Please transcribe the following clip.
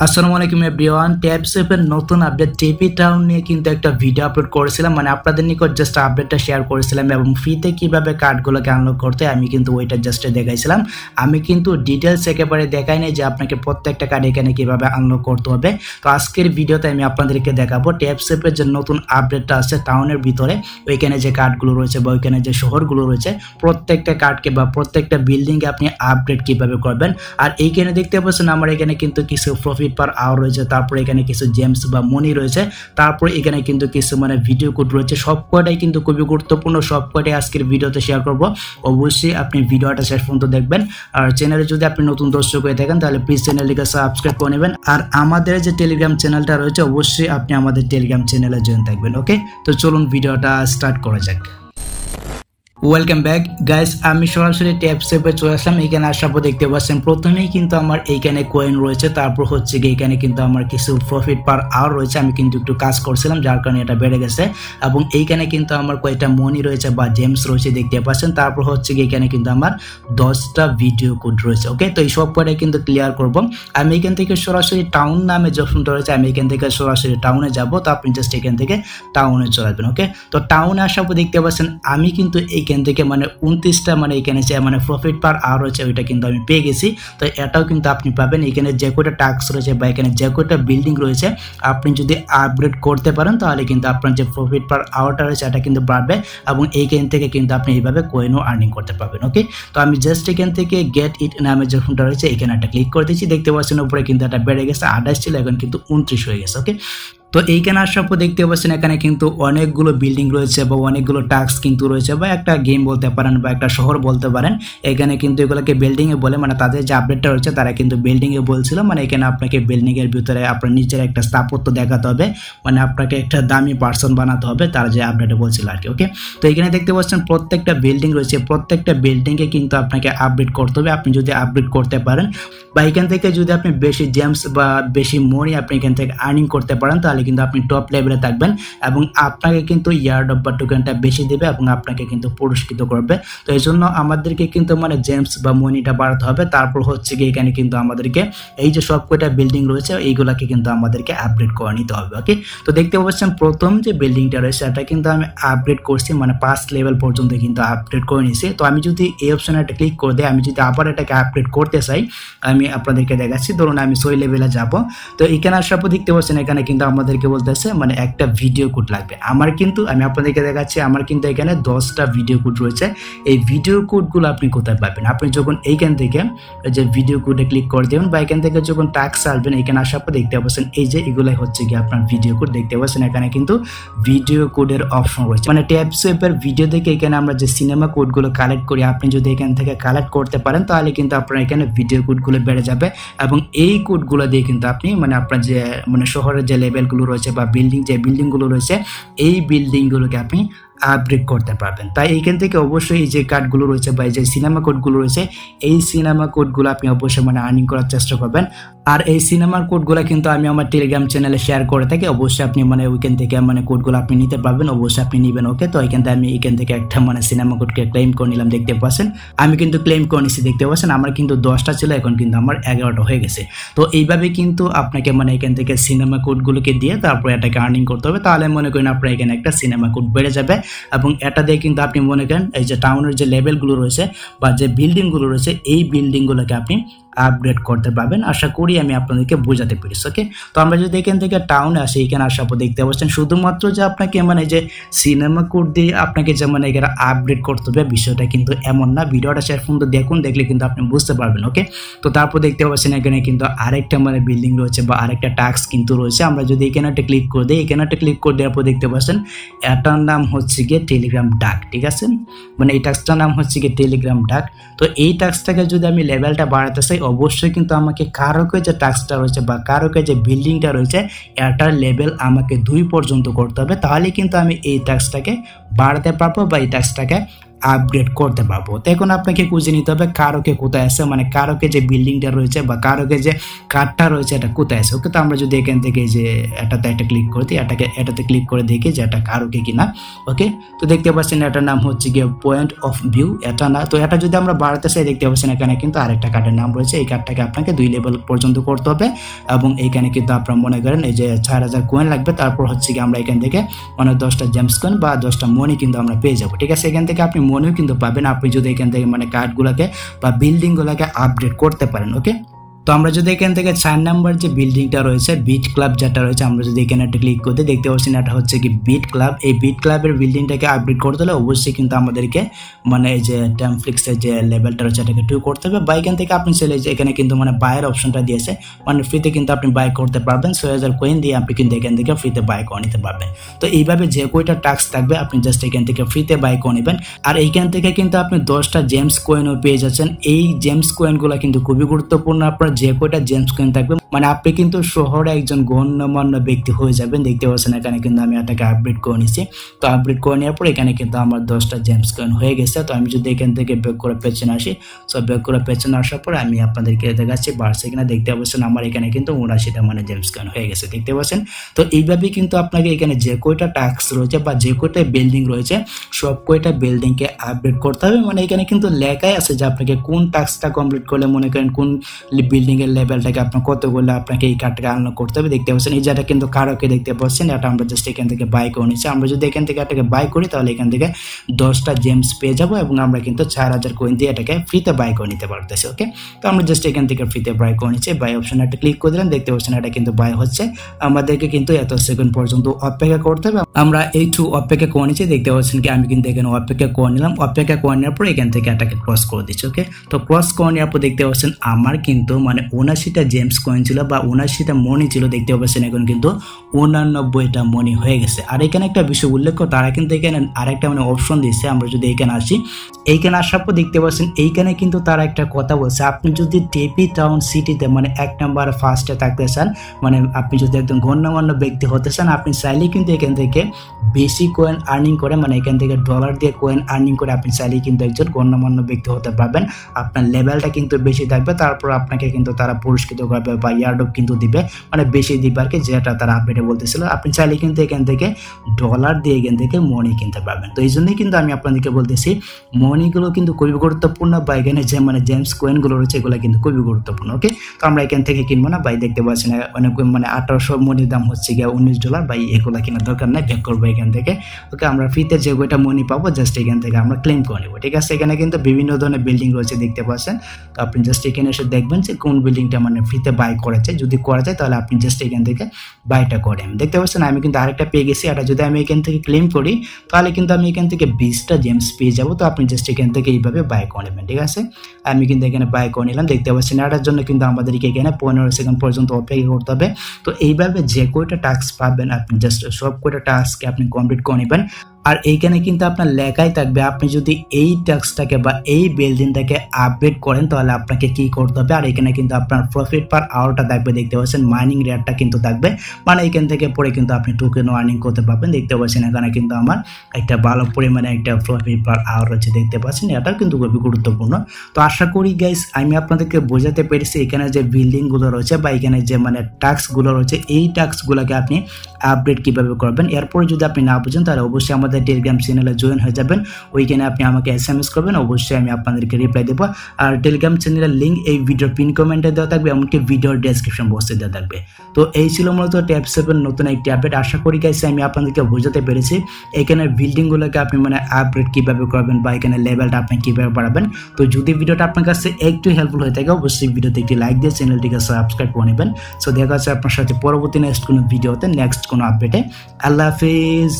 আসসালামু আলাইকুম এভরিওয়ান। ট্যাবসেপের নতুন আপডেট টিপি টাউন নিয়ে কিন্তু একটা ভিডিও আপলোড করেছিলাম, মানে আপনাদের নিকট জাস্ট আপডেটটা শেয়ার করেছিলাম এবং ফ্রিতে কিভাবে কার্ডগুলোকে আনলক করতে আমি কিন্তু ওইটা জাস্ট দেখাইছিলাম। আমি কিন্তু ডিটেলস একেবারে দেখাই নাই যে আপনাকে প্রত্যেকটা কার্ড এখানে কিভাবে আনলক করতে হবে। তো আজকের ভিডিওতে আমি আপনাদেরকে দেখাবো ট্যাবসেপের যে নতুন আপডেটটা আছে টাউনের ভিতরে, ওইখানে যে কার্ডগুলো রয়েছে বা ওইখানে যে শহরগুলো রয়েছে প্রত্যেকটা কার্ডকে বা প্রত্যেকটা বিল্ডিংকে আপনি আপডেট কিভাবে করবেন। আর এইখানে দেখতে পাচ্ছেন আমার এখানে কিন্তু কিছু প্রফিট পার আওয়ার রয়েছে, তারপরে এখানে কিছু জেমস বা মনি রয়েছে, তারপরে এখানে কিন্তু কিছু ভিডিও কোড রয়েছে। সবকটাই কিন্তু খুবই গুরুত্বপূর্ণ, সবকটাই আজকের ভিডিওতে শেয়ার করব। অবশ্যই আপনি ভিডিওটা শেষ পর্যন্ত দেখবেন। আর চ্যানেলে যদি আপনি নতুন দর্শক হয়ে থাকেন তাহলে প্লিজ চ্যানেলটিকে সাবস্ক্রাইব করে নেবেন। আর আমাদের যে টেলিগ্রাম চ্যানেলটা রয়েছে অবশ্যই আপনি আমাদের টেলিগ্রাম চ্যানেলে জয়েন থাকবেন। ওকে, তো চলুন ভিডিওটা স্টার্ট করা যাক। ওয়েলকাম ব্যাক গাইস, আমি সরাসরি ট্যাবসেপে চলে আসলাম। এখানে আসার পর দেখতে পাচ্ছেন প্রথমেই কিন্তু আমার এইখানে কয়েন রয়েছে, তারপর হচ্ছে কি এখানে কিন্তু আমার কিছু প্রফিট পার আওয়ার রয়েছে। আমি কিন্তু একটু কাজ করছিলাম যার কারণে এটা বেড়ে গেছে, এবং এইখানে কিন্তু আমার কয়েকটা মনি রয়েছে বা জেমস রয়েছে দেখতে পাচ্ছেন। তারপর হচ্ছে কি এখানে কিন্তু আমার 10টা ভিডিও কোড রয়েছে। ওকে, তো এই সব কয়টা কিন্তু ক্লিয়ার করব। আমি এখান থেকে সরাসরি টাউন নামে যে অপশনটা রয়েছে আমি এখান থেকে সরাসরি টাউনে যাব, তো আপনি জাস্ট এখান থেকে টাউনে চলে আসবেন। ওকে, তো টাউনে আসার পর দেখতে পাচ্ছেন আমি কিন্তু এখান থেকে 29টা এখানে যে প্রফিট পার আওয়ার রয়েছে ওইটা কিন্তু আমি পেয়ে গেছি। তো এটাও কিন্তু আপনি পাবেন। এখানে যে কয়টা টাস্ক রয়েছে বা এখানে যে কয়টা বিল্ডিং রয়েছে আপনি যদি আপগ্রেড করতে পারেন তাহলে কিন্তু আপনার যে প্রফিট পার আওয়ারটা রয়েছে এটা কিন্তু বাড়বে, এবং এইখান থেকে কিন্তু আপনি এইভাবে কয়েনও আর্নিং করতে পারবেন। ওকে, তো আমি জাস্ট এখান থেকে গেট ইট নামে যে ফোনটা রয়েছে এখানে একটা ক্লিক করে দিচ্ছি। দেখতে পাচ্ছেন উপরে কিন্তু এটা বেড়ে গেছে, 28 ছিল এখন কিন্তু 29 হয়ে গেছে। ওকে, তো এইখানে আসার পর দেখতে পাচ্ছেন এখানে কিন্তু অনেকগুলো বিল্ডিং রয়েছে বা অনেকগুলো টাস্ক কিন্তু রয়েছে, বা একটা গেম বলতে পারেন বা একটা শহর বলতে পারেন। এখানে কিন্তু এগুলোকে বিল্ডিং এ বলে, তাদের যে আপডেটটা রয়েছে তারা কিন্তু বিল্ডিং এ বলছিল। এখানে আপনাকে বিল্ডিং এর ভিতরে আপনার নিজের একটা স্থাপত্য দেখাতে হবে, আপনাকে একটা দামি পার্সন বানাতে হবে, তারা যে আপডেটে বলছিল আর কি। ওকে, তো এখানে দেখতে পাচ্ছেন প্রত্যেকটা বিল্ডিং রয়েছে, প্রত্যেকটা বিল্ডিং এ কিন্তু আপনাকে আপডেট করতে হবে। আপনি যদি আপডেট করতে পারেন বা এখান থেকে যদি আপনি বেশি জেমস বা বেশি মনি আপনি এখান থেকে আর্নিং করতে পারেন তাহলে কিন্তু আপনি টপ লেভেলে থাকবেন, এবং আপনাকে কিন্তু ইয়ার্ড অফ বা টোকেনটা বেশি দেবে এবং আপনাকে কিন্তু পুরস্কৃত করবে। তো এই জন্য আমাদেরকে কিন্তু জেমস বা মনিটা বাড়াতে হবে। তারপর হচ্ছে কি এখানে কিন্তু আমাদেরকে এই যে সব কয়টা বিল্ডিং রয়েছে এইগুলাকে কিন্তু আমাদেরকে আপডেট করে নিতে হবে। ওকে, তো দেখতে পাচ্ছেন প্রথম যে বিল্ডিংটা রয়েছে এটা কিন্তু আমি আপডেট করছি, 5 লেভেল পর্যন্ত কিন্তু আপডেট করে নিয়েছি। তো আমি যদি এই অপশনে একটা ক্লিক করে দিই, আমি যদি আবার এটাকে আপডেট করতে চাই আমি আপনাদেরকে দেখাচ্ছি। ধরুন আমি 6 লেভেলে যাব, তো এখানে আসার পর দেখতে পাচ্ছেন এখানে কিন্তু আমাদেরকে বলতেছে একটা ভিডিও কোড লাগবে। আমি আপনাদেরকে দেখাচ্ছি আমার কিন্তু এখানে 10টা ভিডিও কোড রয়েছে। এই ভিডিও কোডগুলো আপনি কোথায় পাবেন? আপনি যখন এইখান থেকে যে ভিডিও কোডে ক্লিক করে দেবেন বা এখান থেকে যখন টাস্ক আসবেন এখানে আসার পর দেখতে পাচ্ছেন এই যে এগুলাই হচ্ছে কি আপনার ভিডিও কোড। দেখতে পাচ্ছেন এখানে কিন্তু ভিডিও কোডের অপশন রয়েছে, ট্যাবসেপের ভিডিও থেকে এখানে আমরা যে সিনেমা কোডগুলো কালেক্ট করি আপনি যদি এখান থেকে কালেক্ট করতে পারেন তাহলে কিন্তু আপনার এখানে ভিডিও কোডগুলো বেড়ে যাবে, এবং এই কোডগুলো দিয়ে কিন্তু আপনি আপনার যে শহরের যে লেভেলগুলো রয়েছে বা বিল্ডিংগুলো রয়েছে এই বিল্ডিংগুলোকে আপনি আপগ্রেড করতে পারবেন। তাই এইখান থেকে অবশ্যই এই যে কার্ডগুলো রয়েছে বা এই যে সিনেমা কোডগুলো রয়েছে এই সিনেমা কোডগুলো আপনি অবশ্যই আর্নিং করার চেষ্টা করবেন। আর এই সিনেমার কোডগুলো কিন্তু আমি আমার টেলিগ্রাম চ্যানেলে শেয়ার করে থাকি। অবশ্যই আপনি ওইখান থেকে কোডগুলো আপনি নিতে পারবেন, অবশ্যই আপনি নেবেন। ওকে, তো এখান থেকে আমি এখান থেকে একটা সিনেমা কোডকে ক্লেম করে নিলাম। দেখতে পাচ্ছেন আমি কিন্তু ক্লেম করে নিচ্ছি। দেখতে পাচ্ছেন আমার কিন্তু 10টা ছিল, এখন কিন্তু আমার 11টা হয়ে গেছে। তো এইভাবে কিন্তু আপনাকে এখান থেকে সিনেমা কোডগুলোকে দিয়ে তারপর এটাকে আর্নিং করতে হবে। তাহলে মনে করেন আপনার এখানে একটা সিনেমা কোড বেড়ে যাবে, এবং এটা দিয়ে কিন্তু আপনি মনে করেন এই যে টাউনের যে লেভেলগুলো রয়েছে বা যে বিল্ডিংগুলো রয়েছে এই বিল্ডিংগুলোকে আপনি আপগ্রেড করতে পারবেন। আশা করি আমি আপনাদেরকে বোঝাতে পেরেছি। ওকে, তো আমরা যদি এখান থেকে টাউনে আসি এখানে আসার পর দেখতে পাচ্ছেন শুধুমাত্র যে আপনাকে যে সিনেমা কোড দিয়ে আপনাকে যে এখানে আপগ্রেড করতে হবে বিষয়টা কিন্তু এমন না। ভিডিওটা শেষ পর্যন্ত দেখুন, দেখলে কিন্তু আপনি বুঝতে পারবেন। ওকে, তো তারপর দেখতে পাচ্ছেন এখানে কিন্তু আরেকটা বিল্ডিং রয়েছে বা আরেকটা টাস্ক কিন্তু রয়েছে। আমরা যদি এখানে একটা ক্লিক করে দিই, এখানে একটা ক্লিক করে দেওয়ার পর দেখতে পাচ্ছেন এটার নাম হচ্ছে গিয়ে টেলিগ্রাম ডাক। ঠিক আছে, এই টাস্কটার নাম হচ্ছে গিয়ে টেলিগ্রাম ডাক। তো এই টাস্কটাকে যদি আমি লেভেলটা বাড়াতে চাই অবশ্যই কিন্তু আমাকে কারোকে যে টাস্কটা রয়েছে বা কারোকে যে বিল্ডিংটা রয়েছে এটার লেভেল আমাকে 2 পর্যন্ত করতে হবে, তাহলে কিন্তু আমি এই টাস্কটাকে বাড়াতে পারবো বা এই টাস্কটাকে আপগ্রেড করতে পারবো। তো এখন আপনাকে খুঁজে নিতে হবে কারোকে কোথায় আছে, মানে কারোকে যে বিল্ডিংটা রয়েছে বা কারোকে যে কার্ডটা রয়েছে এটা কোথায় আছে। ওকে, তো আমরা যদি এখান থেকে যে এটাতে একটা ক্লিক করে দিই, এটাতে ক্লিক করে দেখি যে এটা কারোকে কিনা। ওকে, তো দেখতে পাচ্ছেন এটার নাম হচ্ছে গিয়ে পয়েন্ট অফ ভিউ, এটা না। তো এটা যদি আমরা বাড়াতে চাই দেখতে পাচ্ছেন এখানে কিন্তু আরেকটা কার্ডের নাম রয়েছে। এই কার্ডটাকে আপনাকে 2 লেভেল পর্যন্ত করতে হবে এবং এইখানে কিন্তু আপনারা মনে করেন এই যে 4000 কয়েন লাগবে। তারপর হচ্ছে কি আমরা এখান থেকে মানে 10টা জেমস কয়েন বা 10টা মনি কিন্তু আমরা পেয়ে যাবো। ঠিক আছে, এখান থেকে আপনি মনিও কিন্তু পাবেন আপনি যদি এখান থেকে মানে কার্ডগুলোকে বা বিল্ডিংগুলোকে আপডেট করতে পারেন। ওকে, তো আমরা যদি এখান থেকে 4 নাম্বার যে বিল্ডিংটা রয়েছে বিট ক্লাব যেটা রয়েছে, আমরা যদি এখানে একটা ক্লিক করতে দেখতে পাচ্ছেন এটা হচ্ছে কি বিট ক্লাব। এই বিট ক্লাবের বিল্ডিংটাকে আপডেট করতে হলে অবশ্যই কিন্তু আমাদেরকে মানে এই যে টেমফ্লিক্সের যে লেভেলটা রয়েছে এটাকে 2 করতে হবে। বা এখান থেকে আপনি চলে যে এখানে কিন্তু মানে বাইয়ের অপশনটা দিয়েছে, মানে ফ্রিতে কিন্তু আপনি বাই করতে পারবেন। 6000 কয়েন দিয়ে আপনি কিন্তু এখান থেকে ফ্রিতে বাই করে নিতে পারবেন। তো এইভাবে যে কয়টা টাস্ক থাকবে আপনি জাস্ট এখান থেকে ফ্রিতে বাই করে নেবেন। আর এইখান থেকে কিন্তু আপনি 10টা জেমস কয়েনও পেয়ে যাচ্ছেন। এই জেমস কয়েনগুলো কিন্তু খুবই গুরুত্বপূর্ণ। আপনার যে কয়টা জেমস কয়েন থাকবে মানে আপনি কিন্তু শহরে একজন গণ্যমান্য ব্যক্তি হয়ে যাবেন। দেখতে পাচ্ছেন এখানে কিন্তু আমি এটাকে আপডেট করে নিয়েছি। তো আপডেট করে নেওয়ার পর এখানে কিন্তু আমার 10টা জেমস কয়েন হয়ে গেছে। তো আমি যদি এখান থেকে ব্যাক করে পেছনে আসি, সো ব্যাক করে পেছনে আসার পর আমি আপনাদেরকে দেখাচ্ছি বাড়ছে কিনা। দেখতে পাচ্ছেন আমার এখানে কিন্তু 79টা মানে জেমস কয়েন হয়ে গেছে, দেখতে পাচ্ছেন। তো এইভাবেই কিন্তু আপনাকে এখানে যে কয়টা টাস্ক রয়েছে বা যে কয়টা বিল্ডিং রয়েছে সব কয়টা বিল্ডিংকে আপডেট করতে হবে। মানে এখানে কিন্তু লেখাই আছে যে আপনাকে কোন টাস্কটা কমপ্লিট করলে মনে করেন কোন বিল্ডিং এর লেভেলটাকে আপনার কত করলে আপনাকে এই কার্ডটাকে আনলক করতে হবে। দেখতে পাচ্ছেন এই যেটা কিন্তু কারোকে দেখতে পাচ্ছেন এটা আমরা জাস্ট এখান থেকে বাই করে নিচ্ছি। আমরা যদি এখান থেকে এটাকে বাই করি তাহলে এখান থেকে 10টা জেমস পেয়ে যাবো এবং আমরা কিন্তু 4000 কয়েন দিয়ে এটাকে ফ্রিতে বাই করে নিতে পারতেছি। ওকে, তো আমরা জাস্ট এখান থেকে ফ্রিতে বাই করে নিচ্ছি। বাই অপশনে একটা ক্লিক করে দিলাম, দেখতে পাচ্ছেন এটা কিন্তু বাই হচ্ছে। আমাদেরকে কিন্তু এত সেকেন্ড পর্যন্ত অপেক্ষা করতে হবে। আমরা এই অপেক্ষা করে নিচ্ছি। দেখতে পাচ্ছেন কি আমি কিন্তু এখানে অপেক্ষা করে নিলাম। অপেক্ষা করে নেওয়ার পর এখান থেকে এটাকে ক্রস করে দিচ্ছি। ওকে, তো ক্রস করে নেওয়ার পর দেখতে পাচ্ছেন আমার কিন্তু মানে 79টা জেমস কয়েন ছিল বা 79টা মনি ছিল। দেখতে পাচ্ছেন এখন কিন্তু 89টা মনি হয়ে গেছে। আর এখানে একটা বিষয় উল্লেখ করে তারা কিন্তু এখানে আরেকটা মানে অপশন দিচ্ছে। আমরা যদি এখানে আসি, এইখানে আসার পর দেখতে পাচ্ছেন এইখানে কিন্তু তারা একটা কথা বলছে, আপনি যদি টেপি টাউন সিটিতে মানে 1 নাম্বার ফার্স্টে থাকতে চান, মানে আপনি যদি একদম গণ্যমান্য ব্যক্তি হতে চান, আপনি চাইলে কিন্তু এখান থেকে বেশি কয়েন আর্নিং করে মানে এখান থেকে ডলার দিয়ে কয়েন আর্নিং করে আপনি চাইলে কিন্তু একজন গণ্যমান্য ব্যক্তি হতে পারবেন। আপনার লেভেলটা কিন্তু বেশি থাকবে, তারপর আপনাকে কিন্তু তারা পুরস্কৃত করবে বা ইয়ারডপ কিন্তু দিবে, মানে বেশি দিবে আর কি, যেটা তারা আপডেটে বলতেছিল। আপনি চাইলে কিন্তু এখান থেকে ডলার দিয়ে এখান থেকে মনি কিনতে পারবেন। তো এই জন্যই কিন্তু আমি আপনাদেরকে বলতেছি মনিগুলো কিন্তু খুবই গুরুত্বপূর্ণ বা এখানে যে মানে জেমস কয়েনগুলো রয়েছে এগুলো কিন্তু খুবই গুরুত্বপূর্ণ। ওকে, তো আমরা এখান থেকে কিনবো না ভাই। দেখতে পাচ্ছেন অনেক মানে 1800 মনির দাম হচ্ছে গিয়ে $19 ভাই, এগুলো কেনার দরকার নাই, ব্যাক করবো এখান থেকে। ওকে, আমরা ফ্রিতে যে কয়টা মনি পাবো জাস্ট এখান থেকে আমরা ক্লেম করে নেবো। ঠিক আছে, এখানে কিন্তু বিভিন্ন ধরনের বিল্ডিং রয়েছে দেখতে পাচ্ছেন। তো আপনি জাস্ট এখানে এসে দেখবেন যে কোন বিল্ডিংটা মানে ফ্রিতে বাই করেছে। যদি করা যায় তাহলে আপনি জাস্ট এখান থেকে বাইটা করেন। দেখতে পাচ্ছেন আমি কিন্তু আরেকটা পেয়ে গেছি। এটা যদি আমি এখান থেকে ক্লেম করি তাহলে কিন্তু আমি এখান থেকে 20টা জেমস পেয়ে যাবো। তো আপনি জাস্ট এখান থেকে এইভাবে বাই করে নেবেন। ঠিক আছে, আমি কিন্তু এখানে বাই করে নিলাম। দেখতে পাচ্ছেন এটার জন্য কিন্তু আমাদেরকে এখানে 15 সেকেন্ড পর্যন্ত অপেক্ষা করতে হবে। তো এইভাবে যে কয়টা টাস্ক পাবেন আপনি জাস্ট সব কয়টা টাস্ককে আপনি কমপ্লিট করে নেবেন। আর এইখানে কিন্তু আপনার লেখাই থাকবে আপনি যদি এই টাস্কটাকে বা এই বিল্ডিংটাকে আপডেট করেন তাহলে আপনাকে কি করতে হবে। আর এখানে কিন্তু আপনার প্রফিট পার আওয়ারটা থাকবে, দেখতে পাচ্ছেন মাইনিং রেটটা কিন্তু থাকবে, মানে এখান থেকে পরে কিন্তু আপনি টোকেনও আর্নিং করতে পারবেন। দেখতে পাচ্ছেন এখানে কিন্তু আমার একটা ভালো পরিমাণে একটা প্রফিট পার আওয়ার রয়েছে, দেখতে পাচ্ছেন এটাও কিন্তু খুবই গুরুত্বপূর্ণ। তো আশা করি গাইস আমি আপনাদেরকে বোঝাতে পেরেছি এখানে যে বিল্ডিংগুলো রয়েছে বা এখানে যে মানে টাস্কগুলো রয়েছে এই টাস্কগুলোকে আপনি আপডেট কিভাবে করবেন। এরপরে যদি আপনি না বুঝেন তাহলে অবশ্যই আমাদের টেলিগ্রাম চ্যানেলে জয়েন হয়ে যাবেন। ওইখানে আপনি আমাকে SMS করবেন, অবশ্যই আমি আপনাদেরকে রিপ্লাই দেবো। আর টেলিগ্রাম চ্যানেলের লিঙ্ক এই ভিডিওর পিন কমেন্টে দেওয়া থাকবে, এমনকি ভিডিওর ডেসক্রিপশন বক্সে দেওয়া থাকবে। তো এই ছিল মূলত ট্যাপ 7 নতুন একটি আপডেট। আশা করি গাইস আমি আপনাদেরকে বোঝাতে পেরেছি এখানে বিল্ডিংগুলোকে আপনি মানে আপডেট কিভাবে করবেন বা এখানে লেভেলটা আপনি কিভাবে বাড়াবেন। তো যদি ভিডিওটা আপনার কাছে একটু হেল্পফুল হয়ে থাকে অবশ্যই ভিডিওতে একটি লাইক দিয়ে চ্যানেলটিকে সাবস্ক্রাইব করে নেবেন। সো দেখা যাচ্ছে আপনার সাথে পরবর্তী নেক্সট কোনো ভিডিওতে নেক্সট কোনো আপডেটে। আল্লাহ হাফিজ।